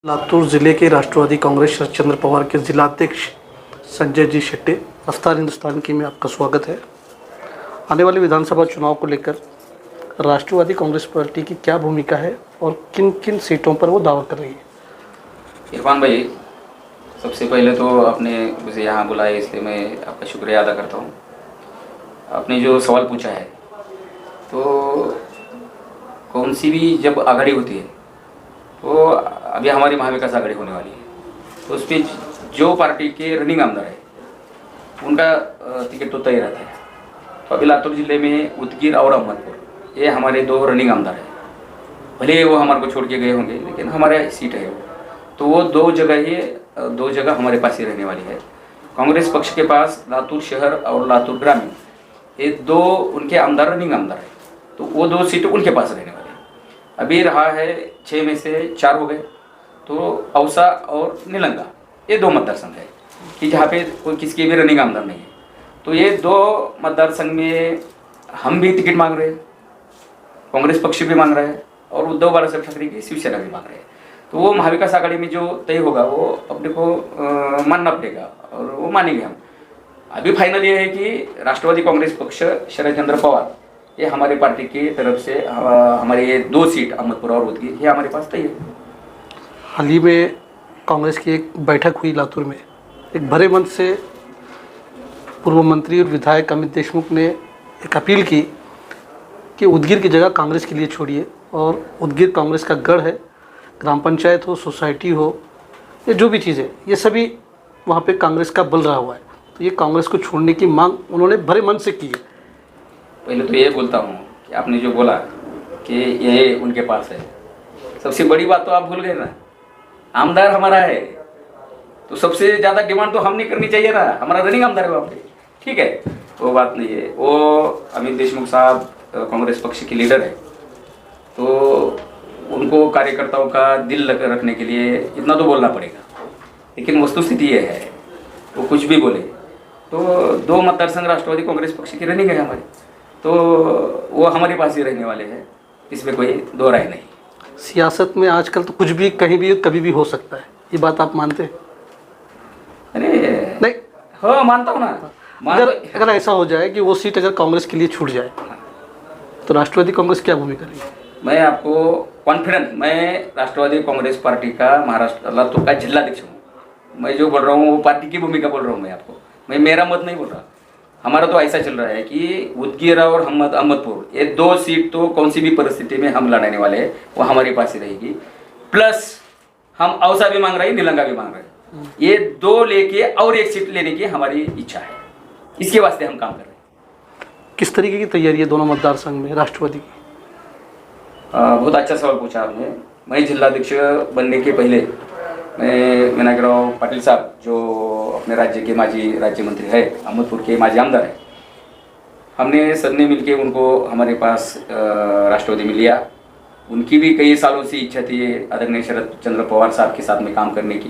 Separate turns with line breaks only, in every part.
लातूर जिले के राष्ट्रवादी कांग्रेस शरद चंद्र पवार के जिलाध्यक्ष संजय जी शेट्टी, रफ्तार हिंदुस्तान की में आपका स्वागत है। आने वाले विधानसभा चुनाव को लेकर राष्ट्रवादी कांग्रेस पार्टी की क्या भूमिका है और किन किन सीटों पर वो दावा कर रही है?
इरफान भाई, सबसे पहले तो आपने मुझे यहाँ बुलाया इसलिए मैं आपका शुक्रिया अदा करता हूँ। आपने जो सवाल पूछा है तो कौन सी भी जब आघाड़ी होती है तो अभी हमारी महाविकास आघाड़ी होने वाली है, तो उस पर जो पार्टी के रनिंग आमदार है उनका टिकट तो तय रहता है। तो अभी लातूर जिले में उदगीर और अहमदपुर ये हमारे दो रनिंग आमदार हैं। भले वो हमारे को छोड़ के गए होंगे लेकिन हमारे सीट है वो, तो वो दो जगह हमारे पास ही रहने वाली है। कांग्रेस पक्ष के पास लातूर शहर और लातूर ग्रामीण ये दो उनके आमदार रनिंग आमदार है, तो वो दो सीटें उनके पास रहने वाली है। अभी रहा है 6 में से 4 हो गए, तो औसा और निलंगा ये 2 मतदार संघ है कि जहाँ पे कोई किसके भी रनिंग आमदार नहीं है। तो ये 2 मतदार संघ में हम भी टिकट मांग रहे हैं, कांग्रेस पक्ष भी मांग रहा है और उद्धव बाळासाहेब ठाकरे की शिवसेना भी मांग रहे हैं। तो वो महाविकास आघाड़ी में जो तय होगा वो अपने को मानना पड़ेगा और वो मानेंगे हम। अभी फाइनल ये है कि राष्ट्रवादी कांग्रेस पक्ष शरद चंद्र पवार ये हमारी पार्टी की तरफ से हमारे ये 2 सीट अहमदपुर और उदगीर ये हमारे पास तय है।
हाल ही में कांग्रेस की एक बैठक हुई लातूर में। एक भरे मन से पूर्व मंत्री और विधायक अमित देशमुख ने एक अपील की कि उदगीर की जगह कांग्रेस के लिए छोड़िए और उदगीर कांग्रेस का गढ़ है। ग्राम पंचायत हो, सोसाइटी हो, ये जो भी चीज़ें ये सभी वहाँ पे कांग्रेस का बल रहा हुआ है, तो ये कांग्रेस को छोड़ने की मांग उन्होंने भरे मन से की है।
पहले तो ये बोलता हूँ कि आपने जो बोला कि ये उनके पास है, सबसे बड़ी बात तो आप भूल गए ना, आमदार हमारा है तो सबसे ज़्यादा डिमांड तो हम नहीं करनी चाहिए ना, हमारा रनिंग आमदार है वहाँ पे, ठीक है। वो बात नहीं है। वो अमित देशमुख साहब कांग्रेस पक्ष के लीडर है, तो उनको कार्यकर्ताओं का दिल रखने के लिए इतना तो बोलना पड़ेगा, लेकिन वस्तुस्थिति ये है वो कुछ भी बोले तो 2 मतदार संघ राष्ट्रवादी कांग्रेस पक्ष की रनिंग है हमारी, तो वो हमारे पास ही रहने वाले हैं, इसमें कोई दो राय नहीं।
सियासत में आजकल तो कुछ भी कहीं भी कभी भी हो सकता है, ये बात आप मानते हैं?
अरे
नहीं,
हाँ मानता हूँ ना।
अगर ऐसा हो जाए कि वो सीट अगर कांग्रेस के लिए छूट जाए तो राष्ट्रवादी कांग्रेस क्या भूमिका करेगी? मैं
आपको कॉन्फिडेंट, मैं राष्ट्रवादी कांग्रेस पार्टी का महाराष्ट्र लातूर का जिलाध्यक्ष हूँ। मैं जो बोल रहा हूँ वो पार्टी की भूमिका बोल रहा हूँ मैं आपको, मैं मेरा मत नहीं बोल रहा। हमारा तो ऐसा चल रहा है कि उदगीर और अहमदपुर ये 2 सीट तो कौन सी भी परिस्थिति में हम लड़ाने वाले हैं, वो हमारे पास ही रहेगी। प्लस हम औसा भी मांग रहे हैं, निलंगा भी मांग रहे हैं, ये 2 लेके और 1 सीट लेने की हमारी इच्छा है, इसके वास्ते हम काम कर रहे हैं।
किस तरीके की तैयारी है दोनों मतदार संघ में राष्ट्रवादी की?
बहुत अच्छा सवाल पूछा आपने। मैं जिलाध्यक्ष बनने के पहले मैं विनायकराव पाटिल साहब जो अपने राज्य के माजी राज्य मंत्री है, अहमदपुर के माजी आमदार है, हमने सबने मिलके उनको हमारे पास राष्ट्रवादी में लिया। उनकी भी कई सालों से इच्छा थी आदरणीय शरद चंद्र पवार साहब के साथ में काम करने की,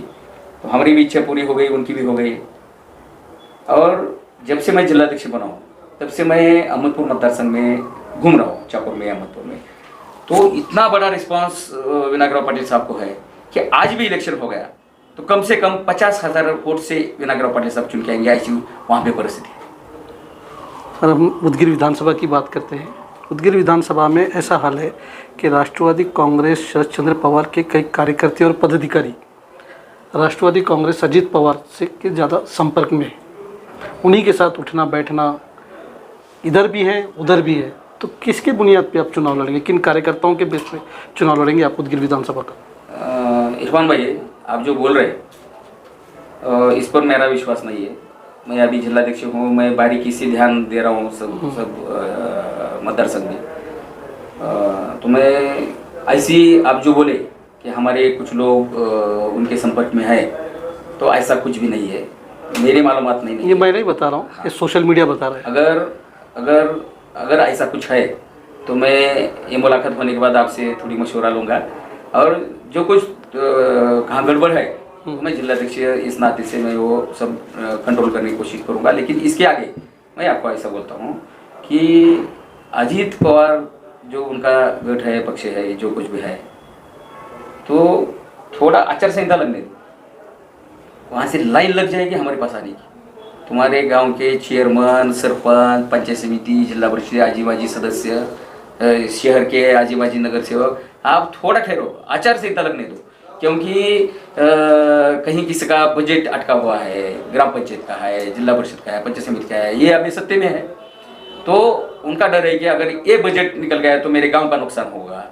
तो हमारी भी इच्छा पूरी हो गई, उनकी भी हो गई। और जब से मैं जिलाध्यक्ष बना हूँ तब से मैं अहमदपुर मतदार संघ में घूम रहा हूँ, चाकुर में, अहमदपुर में। तो इतना बड़ा रिस्पांस विनायकराव पाटिल साहब को है कि आज भी इलेक्शन हो गया तो कम से कम 50,000 वोट से विनायकराव पाटिल साहब चुन के आएंगे, ऐसी वहाँ पे परिस्थिति है।
और हम उदगीर विधानसभा की बात करते हैं। उदगीर विधानसभा में ऐसा हाल है कि राष्ट्रवादी कांग्रेस शरद चंद्र पवार के कई कार्यकर्ता और पदाधिकारी राष्ट्रवादी कांग्रेस अजीत पवार से के ज़्यादा संपर्क में है, उन्हीं के साथ उठना बैठना इधर भी है उधर भी है। तो किसके बुनियाद पे आप चुनाव लड़ेंगे, किन कार्यकर्ताओं के बेस पे चुनाव लड़ेंगे आप उदगीर विधानसभा का?
इरफान भाई, आप जो बोल रहे हैं इस पर मेरा विश्वास नहीं है। मैं अभी जिलाध्यक्ष हूँ, मैं बारीकी से ध्यान दे रहा हूँ सब मतदार संघ में। तो मैं ऐसी आप जो बोले कि हमारे कुछ लोग उनके संपर्क में है, तो ऐसा कुछ भी नहीं है, मेरे मालूमात नहीं है।
ये मैं नहीं बता रहा हूँ, ये सोशल मीडिया बता रहा है।
अगर ऐसा कुछ है तो मैं ये मुलाकात होने के बाद आपसे थोड़ी मशवरा लूँगा, और जो कुछ कहाँ गड़बड़ है तो मैं जिलाध्यक्ष इस नाते से मैं वो सब कंट्रोल करने की कोशिश करूँगा। लेकिन इसके आगे मैं आपको ऐसा बोलता हूँ कि अजीत पवार जो उनका गठ है, पक्ष है, जो कुछ भी है, तो थोड़ा आचार संहिता लगने दो, वहाँ से लाइन लग जाएगी हमारे पास आने की। तुम्हारे गांव के चेयरमैन, सरपंच, पंचायत समिति, जिला परिषद आजीबाजी सदस्य, शहर के आजीबाजी नगर सेवक, आप थोड़ा ठहरो, आचार संहिता लगने दो। क्योंकि कहीं किसी का बजट अटका हुआ है, ग्राम पंचायत का है, जिला परिषद का है, पंचायत समिति का है, ये अभी सत्ते में है, तो उनका डर है कि अगर ये बजट निकल गया तो मेरे गांव का नुकसान होगा,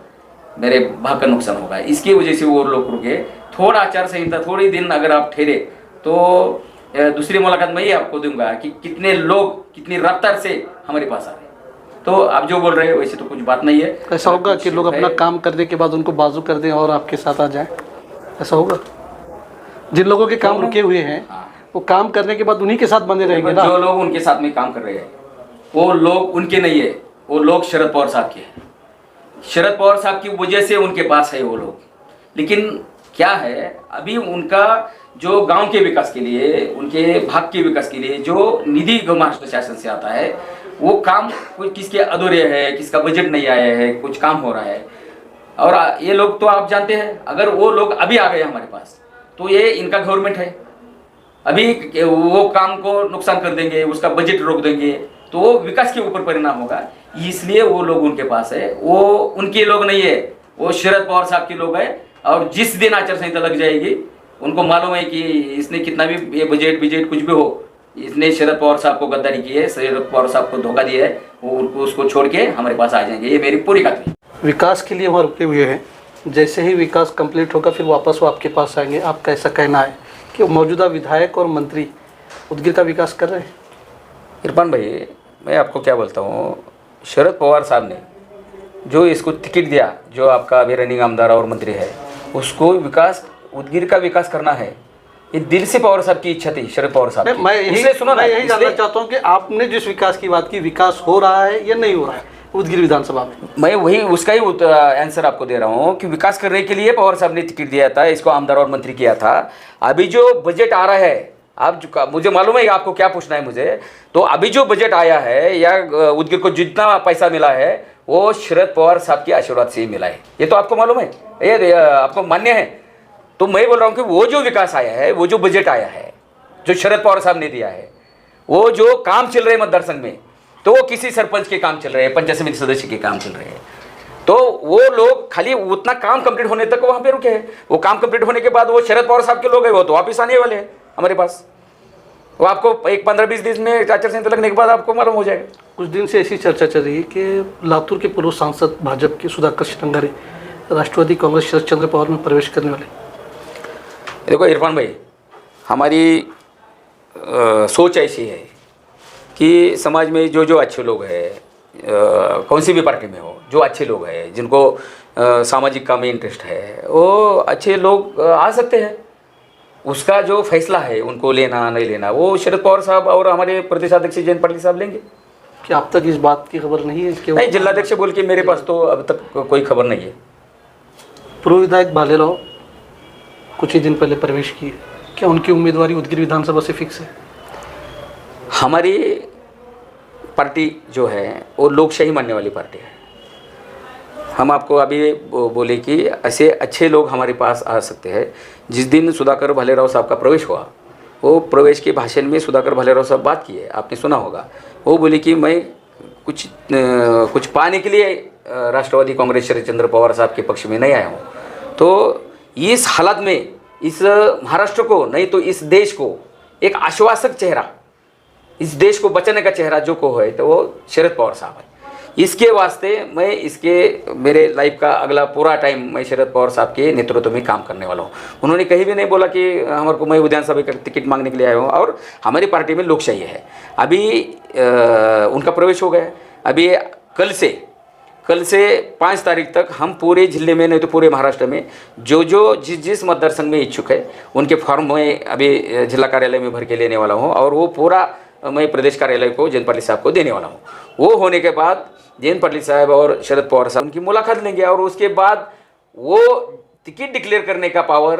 मेरे भाग का नुकसान होगा। इसकी वजह से वो लोग रुके। थोड़ा आचार संहिता, थोड़ी दिन अगर आप ठहरे तो दूसरी मुलाकात में ही आपको दूंगा कि कितने लोग कितनी रफ्तार से हमारे पास आ रहे हैं। तो आप जो बोल रहे हैं वैसे तो कुछ बात नहीं है।
ऐसा होगा कि लोग अपना काम करने के बाद उनको बाजू कर दें और आपके साथ आ जाएं? ऐसा होगा? जिन लोगों के काम रुके हुए हैं वो काम करने के बाद उन्हीं के साथ बने रहेंगे ना?
जो लोग उनके साथ में काम कर रहे हैं वो लोग उनके नहीं है, वो लोग शरद पवार साहब के हैं। शरद पवार साहब की वजह से उनके पास है वो लोग। लेकिन क्या है, अभी उनका जो गांव के विकास के लिए, उनके भाग के विकास के लिए जो निधि महाराष्ट्र शासन से आता है, वो काम कुछ किसके अधूरे है, किसका बजट नहीं आया है, कुछ काम हो रहा है। और ये लोग तो आप जानते हैं, अगर वो लोग अभी आ गए हमारे पास तो ये इनका गवर्नमेंट है, अभी वो काम को नुकसान कर देंगे, उसका बजट रोक देंगे, तो वो विकास के ऊपर परिणाम होगा। इसलिए वो लोग उनके पास है, वो उनके लोग नहीं है, वो शरद पवार साहब के लोग हैं। और जिस दिन आचार संहिता लग जाएगी, उनको मालूम है कि इसने कितना भी ये बजट कुछ भी हो, इसने शरद पवार साहब को गद्दारी की है, शरद पवार साहब को धोखा दिया है, वो उसको छोड़ के हमारे पास आ जाएंगे। ये मेरी पूरी खातिर।
विकास के लिए वहाँ रुके हुए हैं, जैसे ही विकास कंप्लीट होगा फिर वापस वो आपके पास आएंगे। आपका ऐसा कहना है कि मौजूदा विधायक और मंत्री उदगिर का विकास कर रहे हैं?
इरफान भाई, मैं आपको क्या बोलता हूँ, शरद पवार साहब ने जो इसको टिकट दिया, जो आपका अभी रनिंग आमदार और मंत्री है, उसको विकास, उदगिर का विकास करना है। ये दिल से पवार साहब की इच्छा थी, शरद पवार साहब की।
मैं यही जानना चाहता हूँ कि आपने जिस विकास की बात की, विकास हो रहा है या नहीं हो रहा है उदगिर विधानसभा में?
मैं वही उसका ही आंसर आपको दे रहा हूँ कि विकास करने के लिए पवार साहब ने टिकट दिया था, इसको आमदार और मंत्री किया था। अभी जो बजट आ रहा है, आप मुझे मालूम है आपको क्या पूछना है मुझे, तो अभी जो बजट आया है या उदगिर को जितना पैसा मिला है वो शरद पवार साहब के आशीर्वाद से ही मिला है। ये तो आपको मालूम है, ये आपको मान्य है। तो मैं बोल रहा हूँ कि वो जो विकास आया है, वो जो बजट आया है, जो शरद पवार साहब ने दिया है, वो जो काम चल रहे हैं मतदार संघ में, तो वो किसी सरपंच के काम चल रहे हैं, पंचायत समिति सदस्य के काम चल रहे हैं। तो वो लोग खाली उतना काम कंप्लीट होने तक वहाँ पे रुके हैं। वो काम कंप्लीट होने के बाद वो शरद पवार साहब के लोग हैं, वो तो वापिस आने वाले हैं हमारे पास। वो आपको एक 15-20 दिन में आचार संहिता लगने के बाद आपको मालूम हो जाएगा।
कुछ दिन से ऐसी चर्चा चल रही है कि लातूर के पूर्व सांसद भाजपा के सुधाकर श्रृंगारे राष्ट्रवादी कांग्रेस शरद चंद्र पवार में प्रवेश करने वाले।
देखो इरफान भाई, हमारी सोच ऐसी है कि समाज में जो अच्छे लोग हैं, कौन सी भी पार्टी में हो, जो अच्छे लोग हैं, जिनको सामाजिक काम में इंटरेस्ट है, वो अच्छे लोग आ सकते हैं। उसका जो फैसला है उनको लेना नहीं लेना, वो शरद पवार साहब और हमारे प्रदेश अध्यक्ष जयंत पाटिल साहब लेंगे।
क्या अब तक इस बात की खबर नहीं है?
नहीं, जिलाध्यक्ष बोल के मेरे पास तो अब तक कोई खबर नहीं है।
पूर्व विधायक भालेराव कुछ ही दिन पहले प्रवेश किए, क्या उनकी उम्मीदवारी उदगिर विधानसभा से फिक्स है?
हमारी पार्टी जो है वो लोकशाही मानने वाली पार्टी है। हम आपको अभी बोले कि ऐसे अच्छे लोग हमारे पास आ सकते हैं। जिस दिन सुधाकर भालेराव साहब का प्रवेश हुआ, वो प्रवेश के भाषण में सुधाकर भालेराव साहब बात किए, आपने सुना होगा। वो बोले कि मैं कुछ पाने के लिए राष्ट्रवादी कांग्रेस शरद चंद्र पवार साहब के पक्ष में नहीं आया हूँ। तो इस हालत में इस महाराष्ट्र को नहीं तो इस देश को एक आश्वासक चेहरा, इस देश को बचाने का चेहरा जो को है तो वो शरद पवार साहब है। इसके वास्ते मैं मेरे लाइफ का अगला पूरा टाइम मैं शरद पवार साहब के नेतृत्व में काम करने वाला हूँ। उन्होंने कहीं भी नहीं बोला कि हमारे को मैं विधानसभा का टिकट मांगने के लिए आया हूँ। और हमारी पार्टी में लोकशाही है। अभी उनका प्रवेश हो गया। अभी कल से 5 तारीख तक हम पूरे जिले में नहीं तो पूरे महाराष्ट्र में जिस मतदार संघ में इच्छुक है उनके फॉर्म में अभी जिला कार्यालय में भर के लेने वाला हूँ। और वो पूरा मैं प्रदेश कार्यालय को जयंत पाटिल साहब को देने वाला हूँ। वो होने के बाद जयंत पाटिल साहब और शरद पवार साहब उनकी मुलाकात लेंगे और उसके बाद वो टिकट डिक्लेयर करने का पावर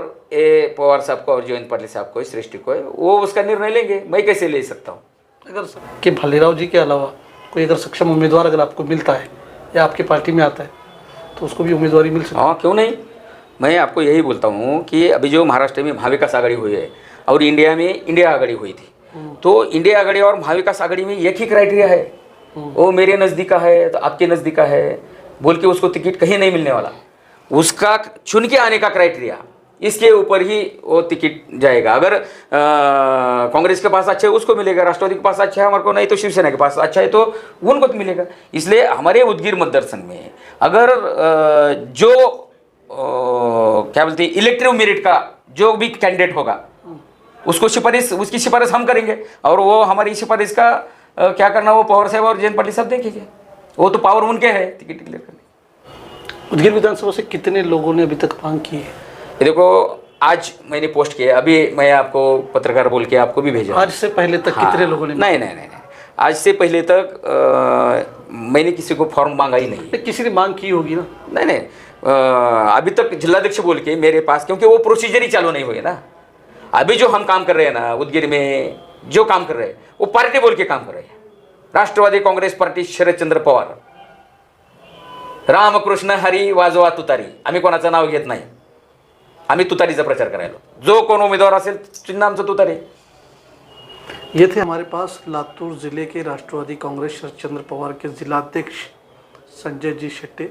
पवार साहब को और जयंत पाटिल साहब को, इस सृष्टि को है, वो उसका निर्णय लेंगे। मैं कैसे ले सकता हूँ?
अगर कि भालेराव जी के अलावा कोई अगर सक्षम उम्मीदवार अगर आपको मिलता है या आपकी पार्टी में आता है तो उसको भी उम्मीदवारी मिल सकती है?
हाँ, क्यों नहीं। मैं आपको यही बोलता हूँ कि अभी जो महाराष्ट्र में महाविकास आघाड़ी हुई है और इंडिया में इंडिया आघाड़ी हुई थी, तो इंडिया आघाड़ी और महाविकास आघाड़ी में एक ही क्राइटेरिया है, वो मेरे नज़दीक का है तो आपके नज़दीक का है बोल के उसको टिकट कहीं नहीं मिलने वाला, उसका चुन के आने का क्राइटेरिया, इसके ऊपर ही वो टिकट जाएगा। अगर कांग्रेस के पास अच्छा है उसको मिलेगा, राष्ट्रवादी के पास अच्छा है हमारे को, नहीं तो शिवसेना के पास अच्छा है तो उनको तो मिलेगा। इसलिए हमारे उदगीर मतदारसंघ में अगर जो क्या बोलते हैं इलेक्टिव मेरिट का जो भी कैंडिडेट होगा उसको उसकी सिफारिश हम करेंगे, और वो हमारी सिफारिश का क्या करना वो पवार साहब और जयंत पाटिल साहब देखेंगे, वो तो पावर उनके है टिकट डिक्लेयर करने।
उदगीर विधानसभा से कितने लोगों ने अभी तक मांग की है?
ये देखो आज मैंने पोस्ट किया, अभी मैं आपको पत्रकार बोल के आपको भी भेजा।
आज से पहले तक कितने लोगों ने?
नहीं, आज से पहले तक मैंने किसी को फॉर्म मांगा ही नहीं।
किसी ने मांग की होगी ना?
नहीं, अभी तक जिलाध्यक्ष बोल के मेरे पास, क्योंकि वो प्रोसीजर ही चालू नहीं हुए ना। अभी जो हम काम कर रहे हैं ना उदगीर में, जो काम कर रहे हैं वो पार्टी बोल के काम कर रहे हैं, राष्ट्रवादी काँग्रेस पार्टी शरदचंद्र पवार, रामकृष्ण हरी वाजवा तुतारी, आम्ही कोणाचं नाव घेत नाही, आम्ही तुतारीचा प्रचार करायला, जो कोण उमेदवार असेल चिन्ह आमचं तुतारी।
ये थे हमारे पास लातूर जिले के राष्ट्रवादी कांग्रेस शरदचंद्र पवार के जिलाध्यक्ष संजय जी शेट्टे,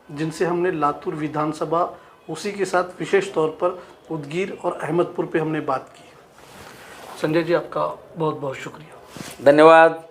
जिनसे हमने लातूर विधानसभा उसी के साथ विशेष तौर पर उदगीर और अहमदपुर पे हमने बात की। संजय जी आपका बहुत बहुत शुक्रिया।
धन्यवाद।